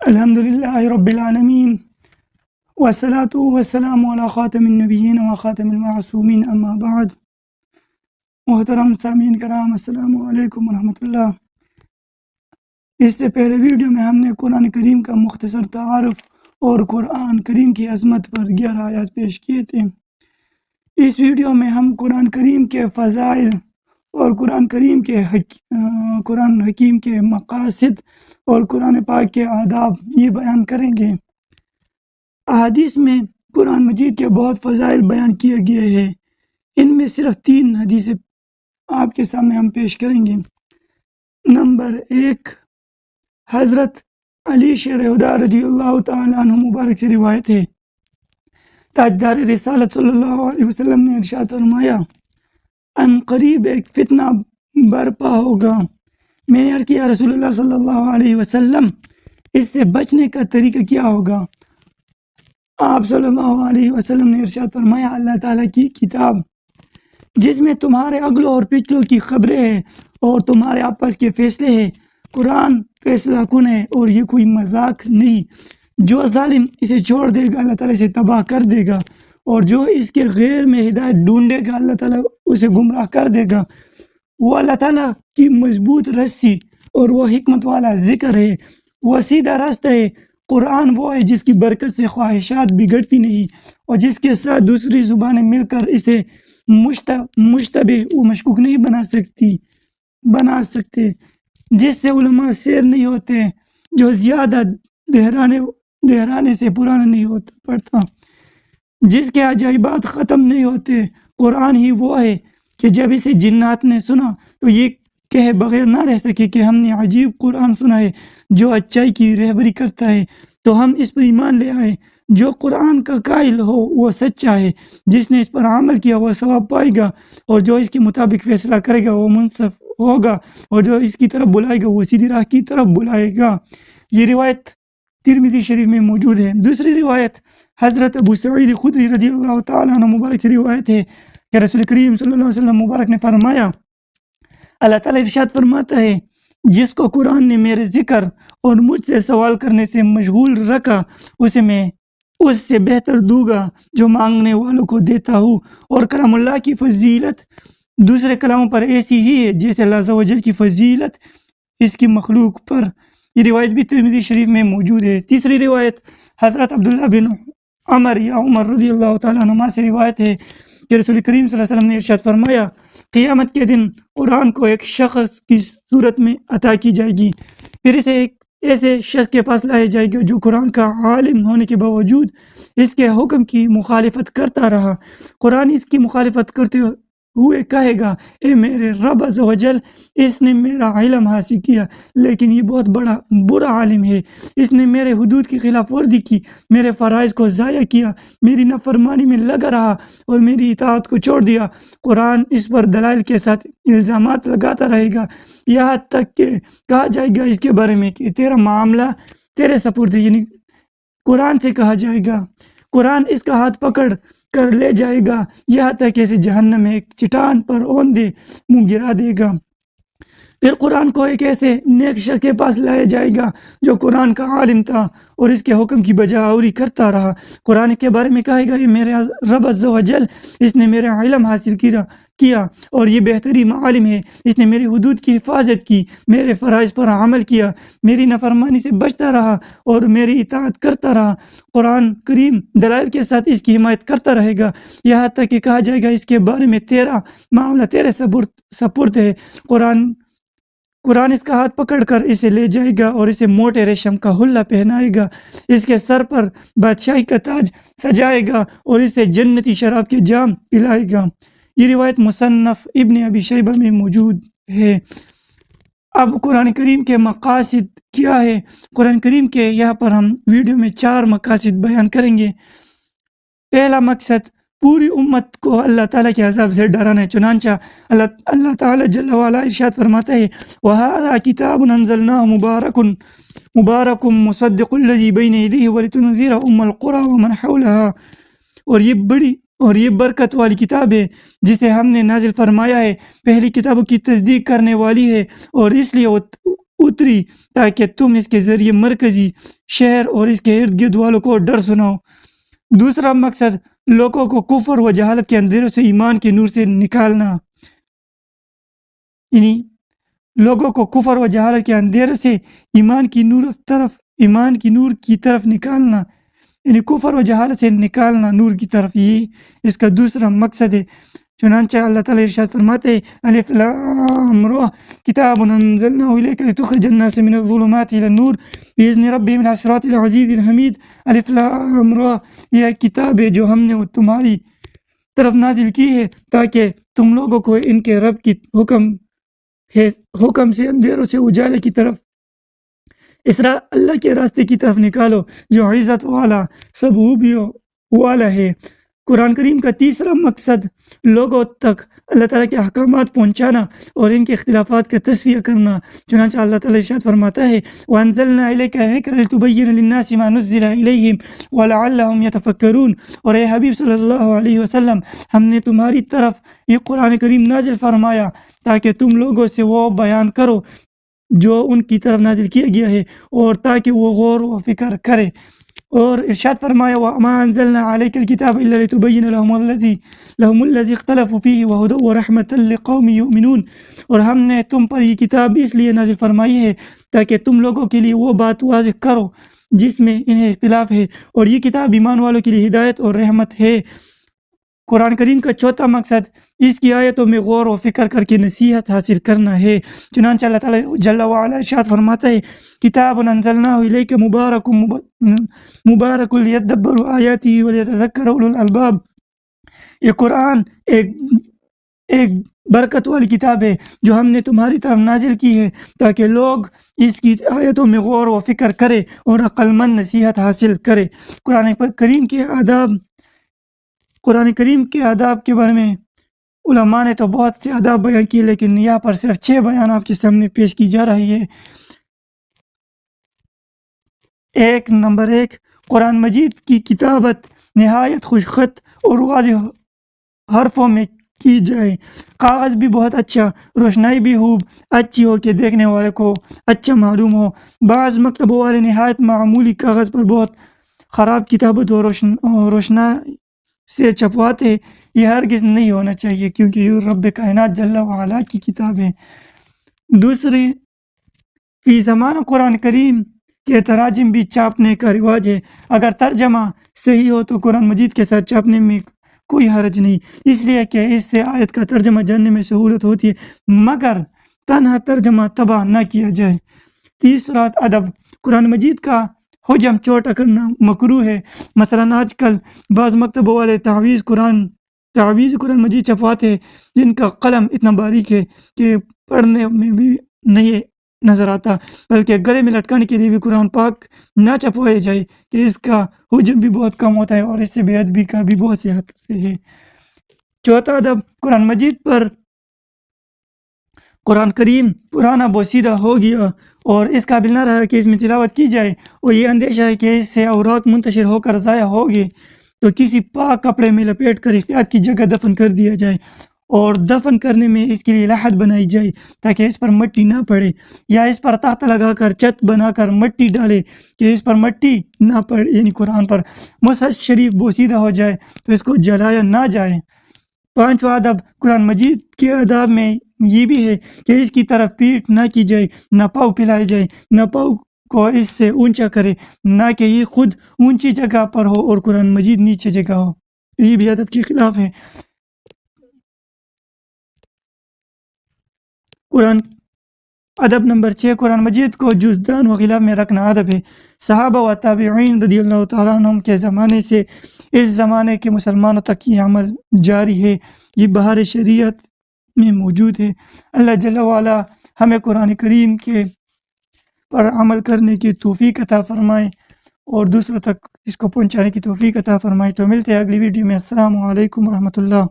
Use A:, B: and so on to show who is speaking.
A: الحمد للہ رب العالمین والصلاة والسلام علی خاتم النبیین و خاتم المعصومین اما بعد۔ محترم سامعین کرام، السلام علیکم ورحمۃ اللہ۔ اس سے پہلے ویڈیو میں ہم نے قرآن کریم کا مختصر تعارف اور قرآن کریم کی عظمت پر 11 آیات پیش کیے تھے۔ اس ویڈیو میں ہم قرآن کریم کے فضائل اور قرآن حکیم کے مقاصد اور قرآن پاک کے آداب یہ بیان کریں گے۔ احادیث میں قرآن مجید کے بہت فضائل بیان کیے گئے ہیں۔ ان میں صرف 3 حدیثیں آپ کے سامنے ہم پیش کریں گے۔ نمبر 1، حضرت علی شیر خدا رضی اللہ تعالیٰ عنہ مبارک سے روایت ہے، تاجدار رسالت صلی اللہ علیہ وسلم نے ارشاد فرمایا، ان قریب ایک فتنہ برپا ہوگا۔ میں نے عرض کیا رسول اللہ صلی اللہ علیہ وسلم، اس سے بچنے کا طریقہ کیا ہوگا؟ آپ صلی اللہ علیہ وسلم نے ارشاد فرمایا، اللہ تعالیٰ کی کتاب جس میں تمہارے اگلوں اور پچھلوں کی خبریں ہیں اور تمہارے آپس کے فیصلے ہیں۔ قرآن فیصلہ کن ہے اور یہ کوئی مذاق نہیں۔ جو ظالم اسے چھوڑ دے گا اللہ تعالیٰ اسے تباہ کر دے گا، اور جو اس کے غیر میں ہدایت ڈھونڈے گا اللہ تعالیٰ اسے گمراہ کر دے گا۔ وہ اللہ تعالیٰ کی مضبوط رسی اور وہ حکمت والا ذکر ہے، وہ سیدھا راستہ ہے۔ قرآن وہ ہے جس کی برکت سے خواہشات بگڑتی نہیں اور جس کے ساتھ دوسری زبانیں مل کر اسے مشتبہ و مشکوک نہیں بنا سکتے، جس سے علماء سیر نہیں ہوتے، جو زیادہ دہرانے سے پرانا نہیں ہوتا پڑتا، جس کے عجائبات ختم نہیں ہوتے۔ قرآن ہی وہ ہے کہ جب اسے جنات نے سنا تو یہ کہے بغیر نہ رہ سکے کہ ہم نے عجیب قرآن سنا ہے جو اچائی کی رہبری کرتا ہے، تو ہم اس پر ایمان لے آئے۔ جو قرآن کا قائل ہو وہ سچا ہے، جس نے اس پر عمل کیا وہ ثواب پائے گا، اور جو اس کے مطابق فیصلہ کرے گا وہ منصف ہوگا، اور جو اس کی طرف بلائے گا وہ سیدھی راہ کی طرف بلائے گا۔ یہ روایت ترمذی شریف میں موجود ہے۔ دوسری روایت حضرت ابو سعید خدری رضی اللہ تعالیٰ عنہ مبارک سے روایت ہے کہ رسول کریم صلی اللہ علیہ وسلم مبارک نے فرمایا، اللہ تعالیٰ ارشاد فرماتا ہے، جس کو قرآن نے میرے ذکر اور مجھ سے سوال کرنے سے مشغول رکھا اسے میں اس سے بہتر دوں گا جو مانگنے والوں کو دیتا ہوں۔ اور کلام اللہ کی فضیلت دوسرے کلاموں پر ایسی ہی ہے جیسے اللہ عز و جل کی فضیلت اس کی مخلوق پر۔ یہ روایت بھی ترمذی شریف میں موجود ہے۔ تیسری روایت حضرت عبداللہ بن عمر یا عمر رضی اللہ تعالیٰ عنہما سے روایت ہے کہ رسول کریم صلی اللہ علیہ وسلم نے ارشاد فرمایا، قیامت کے دن قرآن کو ایک شخص کی صورت میں عطا کی جائے گی، پھر اسے ایک ایسے شخص کے پاس لایا جائے گا جو قرآن کا عالم ہونے کے باوجود اس کے حکم کی مخالفت کرتا رہا۔ قرآن اس کی مخالفت کرتے ہوئے کہے گا، اے میرے رب عز و جل، اس نے میرا علم حاصل کیا لیکن یہ بہت برا عالم ہے، اس نے میرے حدود کی خلاف ورزی کی، میرے فرائض کو ضائع کیا، میری نافرمانی میں لگا رہا اور میری اطاعت کو چھوڑ دیا۔ قرآن اس پر دلائل کے ساتھ الزامات لگاتا رہے گا، یہاں تک کہ کہا جائے گا اس کے بارے میں کہ تیرا معاملہ تیرے سپرد ہے، یعنی قرآن سے کہا جائے گا۔ قرآن اس کا ہاتھ پکڑ کر لے جائے گا، یہاں تک کہ اسے جہنم میں ایک چٹان پر اوندے منہ گرا دے گا۔ پھر قرآن کو ایک ایسے نیک شخص کے پاس لایا جائے گا جو قرآن کا عالم تھا اور اس کے حکم کی بجاوری کرتا رہا۔ قرآن کے بارے میں کہے گا، یہ میرے رب عز و جل، اس نے میرا علم حاصل کیا اور یہ بہترین عالم ہے، اس نے میری حدود کی حفاظت کی، میرے فرائض پر عمل کیا، میری نافرمانی سے بچتا رہا اور میری اطاعت کرتا رہا۔ قرآن کریم دلائل کے ساتھ اس کی حمایت کرتا رہے گا، یہاں تک کہ کہا جائے گا اس کے بارے میں تیرا معاملہ تیرے سپرد ہے۔ قرآن اس کا ہاتھ پکڑ کر اسے لے جائے گا اور اسے موٹے ریشم کا حلہ پہنائے گا، اس کے سر پر بادشاہی کا تاج سجائے گا اور اسے جنتی شراب کے جام پلائے گا۔ یہ روایت مصنف ابن ابی شیبہ میں موجود ہے۔ اب قرآن کریم کے مقاصد کیا ہے؟ قرآن کریم کے یہاں پر ہم ویڈیو میں 4 مقاصد بیان کریں گے۔ پہلا مقصد پوری امت کو اللہ تعالیٰ کے عذاب سے ڈرانا ہے، چنانچہ اللہ تعالیٰ جل وعلا ارشاد فرماتا ہے، وَهَذَا كِتَابٌ أَنزَلْنَاهُ مُبَارَكٌ مُصَدِّقُ الَّذِي بَيْنَ يَدَيْهِ وَلِتُنذِرَ أُمَّ الْقُرَىٰ وَمَنْ حَوْلَهَا۔ اور یہ برکت والی کتاب ہے جسے ہم نے نازل فرمایا ہے، پہلی کتابوں کی تصدیق کرنے والی ہے، اور اس لیے اتری تاکہ تم اس کے ذریعے مرکزی شہر اور اس کے ارد گرد والوں کو ڈر سناؤ۔ دوسرا مقصد لوگوں کو کفر و جہالت کے اندھیروں سے ایمان کے نور سے نکالنا، یعنی لوگوں کو کفر و جہالت کے اندھیروں سے ایمان کی نور کی طرف نکالنا، یعنی کفر و جہالت سے نکالنا نور کی طرف، یہ اس کا دوسرا مقصد ہے۔ چنانچہ اللہ تعالیٰ ارشاد فرماتے ہیں الف لام را کتاب انزلناه الیک لتخرج الناس من الظلمات الى النور باذن ربهم الى صراط العزیز الحمید۔ الف لام را یہ کتاب ہے جو ہم نے تمہاری طرف نازل کی ہے تاکہ تم لوگوں کو ان کے رب کی حکم سے اندھیروں سے اجالے کی طرف اللہ کے راستے کی طرف نکالو جو عزت والا سبوبیوں والا ہے۔ قرآن کریم کا تیسرا مقصد لوگوں تک اللہ تعالیٰ کے احکامات پہنچانا اور ان کے اختلافات کا تصفیہ کرنا۔ چنانچہ اللہ تعالیٰ ارشاد فرماتا ہے وَأَنزَلْنَا إِلَيْكَ الذِّكْرَ لِتُبَيِّنَ لِلنَّاسِ مَا نُزِّلَ إِلَيْهِمْ وَلَعَلَّهُمْ يَتَفَكَّرُونَ، اور اے حبیب صلی اللہ علیہ وسلم ہم نے تمہاری طرف یہ قرآن کریم نازل فرمایا تاکہ تم لوگوں سے وہ بیان کرو جو ان کی طرف نازل کیا گیا ہے اور تاکہ وہ غور و فکر کرے۔ اور ارشاد فرمایا وَمَا أَنزَلْنَا عَلَيْكَ الْكِتَابَ إِلَّا لِتُبَيِّنَ لَهُمُ الَّذِي اخْتَلَفُوا فِيهِ وَهُدًى وَرَحْمَةً لِقَوْمٍ يُؤْمِنُونَ، اور ہم نے تم پر یہ کتاب اس لیے نازل فرمائی ہے تاکہ تم لوگوں کے لیے وہ بات واضح کرو جس میں انہیں اختلاف ہے، اور یہ کتاب ایمان والوں کے لیے ہدایت اور رحمت ہے۔ قرآن کریم کا چوتھا مقصد اس کی آیتوں میں غور و فکر کر کے نصیحت حاصل کرنا ہے۔ چنانچہ اللہ تعالیٰ جل وعلا ارشاد فرماتا ہے کتاب انزلناہ الیک مبارک لیدبروا آیاتہ ولیتذکر اولو الالباب، یہ قرآن ایک برکت والی کتاب ہے جو ہم نے تمہاری طرف نازل کی ہے تاکہ لوگ اس کی آیتوں میں غور و فکر کرے اور عقل مند نصیحت حاصل کرے۔ قرآن کریم کے آداب کے بارے میں علماء نے تو بہت سے آداب بیان کیے، لیکن یہاں پر صرف 6 بیان آپ کے سامنے پیش کی جا رہی ہے۔ نمبر 1، قرآن مجید کی کتابت نہایت خوشخط اور واضح حرفوں میں کی جائے، کاغذ بھی بہت اچھا، روشنائی بھی خوب اچھی ہو کہ دیکھنے والے کو اچھا معلوم ہو۔ بعض مکتبوں والے نہایت معمولی کاغذ پر بہت خراب کتابت اور روشنائی سے چھپواتے، یہ ہرگز نہیں ہونا چاہیے کیونکہ یہ رب کائنات جل وعلا کی کتاب ہے۔ دوسری، فی زمانہ قرآن کریم کے تراجم بھی چھاپنے کا رواج ہے، اگر ترجمہ صحیح ہو تو قرآن مجید کے ساتھ چھاپنے میں کوئی حرج نہیں، اس لیے کہ اس سے آیت کا ترجمہ جاننے میں سہولت ہوتی ہے، مگر تنہا ترجمہ تباہ نہ کیا جائے۔ تیسرا ادب، قرآن مجید کا حجم چھوٹا کرنا مکروہ ہے، مثلا آج کل بعض مکتبوں والے تعویذ قرآن مجید چھپواتے ہیں جن کا قلم اتنا باریک ہے کہ پڑھنے میں بھی نہیں نظر آتا، بلکہ گلے میں لٹکانے کے لیے بھی قرآن پاک نہ چھپوائے جائے کہ اس کا حجم بھی بہت کم ہوتا ہے اور اس سے بے ادبی کا بھی بہت سے خطرے ہے۔ چوتھا ادب، قرآن مجید پر قرآن کریم پرانا بوسیدہ ہو گیا اور اس قابل نہ رہا کہ اس میں تلاوت کی جائے اور یہ اندیشہ ہے کہ اس سے اوراق منتشر ہو کر ضائع ہوگی تو کسی پاک کپڑے میں لپیٹ کر احتیاط کی جگہ دفن کر دیا جائے، اور دفن کرنے میں اس کے لیے لحد بنائی جائے تاکہ اس پر مٹی نہ پڑے، یا اس پر تخت لگا کر چھت بنا کر مٹی ڈالے کہ اس پر مٹی نہ پڑے، یعنی قرآن پر مصحف شریف بوسیدہ ہو جائے تو اس کو جلایا نہ جائے۔ پانچواں ادب، قرآن مجید کے آداب میں یہ بھی ہے کہ اس کی طرف پیٹھ نہ کی جائے، نہ پاؤں پھیلائے جائے، نہ پاؤں کو اس سے اونچا کرے، نہ کہ یہ خود اونچی جگہ پر ہو اور قرآن مجید نیچے جگہ ہو، یہ بھی ادب کے خلاف ہے۔ ادب نمبر 6، قرآن مجید کو جزدان و غلاف میں رکھنا ادب ہے۔ صحابہ و تابعین رضی اللہ تعالیٰ عنہم کے زمانے سے اس زمانے کے مسلمانوں تک یہ عمل جاری ہے، یہ بہار شریعت میں موجود ہے۔ اللہ جل وعلا ہمیں قرآن کریم کے پر عمل کرنے کی توفیق عطا فرمائے اور دوسروں تک اس کو پہنچانے کی توفیق عطا فرمائے۔ تو ملتے ہیں اگلی ویڈیو میں۔ السلام علیکم ورحمۃ اللہ۔